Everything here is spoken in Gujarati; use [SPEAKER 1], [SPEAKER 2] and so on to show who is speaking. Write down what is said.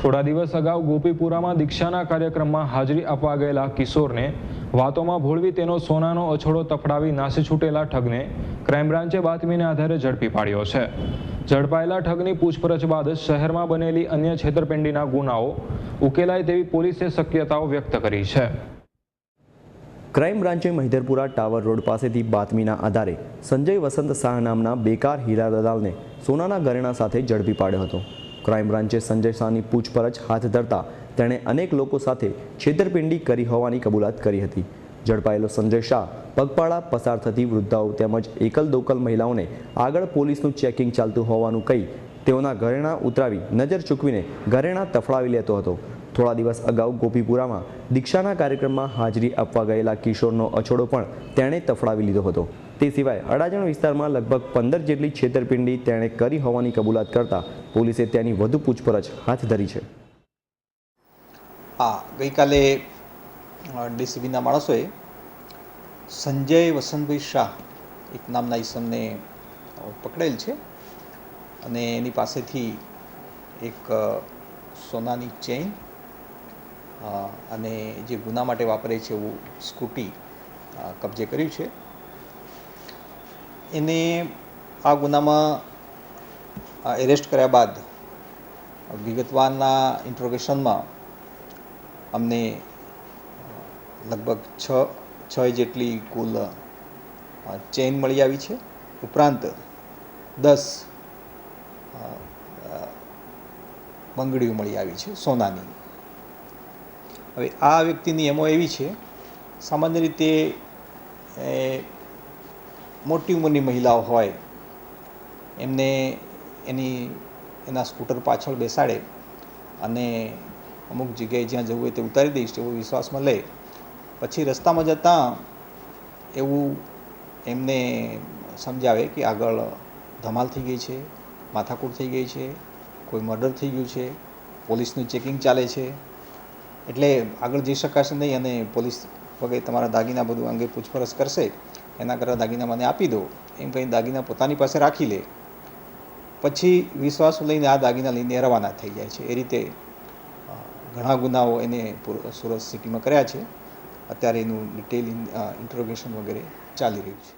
[SPEAKER 1] થોડા દિવસ અગાઉ ગોપીપુરામાં દીક્ષાના કાર્યક્રમમાં હાજરી આપવા ગયેલા કિશોરને વાતોમાં ભોળવી તેનો સોનાનો અછોડો તફડાવી નાસી છૂટેલા ઠગને ક્રાઇમ બ્રાન્ચે બાતમીને આધારે ઝડપી પાડ્યો છે. ઝડપાયેલા ઠગની પૂછપરછ બાદ શહેરમાં બનેલી અન્ય છેતરપિંડીના ગુનાઓ ઉકેલાય તેવી પોલીસે શક્યતાઓ વ્યક્ત કરી છે.
[SPEAKER 2] ક્રાઇમ બ્રાન્ચે મહિધરપુરા ટાવર રોડ પાસેથી બાતમીના આધારે સંજય વસંત શાહ નામના બેકાર હીરા દલાલને સોનાના ઘરેણા સાથે ઝડપી પાડ્યો હતો. ક્રાઇમ બ્રાન્ચે સંજય શાહની પૂછપરછ હાથ ધરતા તેણે અનેક લોકો સાથે છેતરપિંડી કરી હોવાની કબૂલાત કરી હતી. ઝડપાયેલો સંજય શાહ પગપાળા પસાર થતી વૃદ્ધાઓ તેમજ એકલ દોકલ મહિલાઓને આગળ પોલીસનું ચેકિંગ ચાલતું હોવાનું કહી તેઓના ઘરેણા ઉતરાવી નજર ચૂકવીને ઘરેણા તફડાવી લેતો હતો. થોડા દિવસ અગાઉ ગોપીપુરામાં દીક્ષાના કાર્યક્રમમાં હાજરી આપવા ગયેલા કિશોરનો અછોડો પણ તેણે તફડાવી લીધો હતો. તે સિવાય અડાજણ વિસ્તારમાં લગભગ 15 જેટલી છેતરપિંડી તેણે કરી હોવાની કબૂલાત કરતા પોલીસે તેની વધુ પૂછપરછ હાથ ધરી છે.
[SPEAKER 3] ગઈકાલે ડીસીબીના માણસોએ સંજય વસંતભાઈ શાહ એક નામના ઈસમને પકડેલ છે અને એની પાસેથી એક સોનાની ચેઇન અને જે ગુના માટે વાપરે છે એવું સ્કૂટી કબજે કર્યું છે. એને આ ગુનામાં એરેસ્ટ કર્યા બાદ વિગતવારના ઇન્ટ્રોગેશનમાં અમને લગભગ છ જેટલી કુલ ચેઇન મળી આવી છે. ઉપરાંત 10 બંગડીઓ મળી આવી છે સોનાની. હવે આ વ્યક્તિની એમો એવી છે, સામાન્ય રીતે મોટી ઉંમરની મહિલાઓ હોય એમને એના સ્કૂટર પાછળ બેસાડે અને અમુક જગ્યાએ જ્યાં જવું હોય તે ઉતારી દઈશ એવો વિશ્વાસમાં લે. પછી રસ્તામાં જતાં એવું એમને સમજાવે કે આગળ ધમાલ થઈ ગઈ છે, માથાકૂટ થઈ ગઈ છે, કોઈ મર્ડર થઈ ગયું છે, પોલીસનું ચેકિંગ ચાલે છે, એટલે આગળ જઈ શકાશે નહીં અને પોલીસ વગેરે તમારા દાગીના બધું અંગે પૂછપરછ કરશે, એના કરતાં દાગીના મને આપી દો એમ કંઈ દાગીના પોતાની પાસે રાખી લે. પછી વિશ્વાસ લઈને આ દાગીના લઈને રવાના થઈ જાય છે. એ રીતે ઘણા ગુનાઓ એને સુરત સિટીમાં કર્યા છે. અત્યારે એનું ડિટેલ ઇન્ટ્રોગેશન વગેરે ચાલી રહ્યું છે.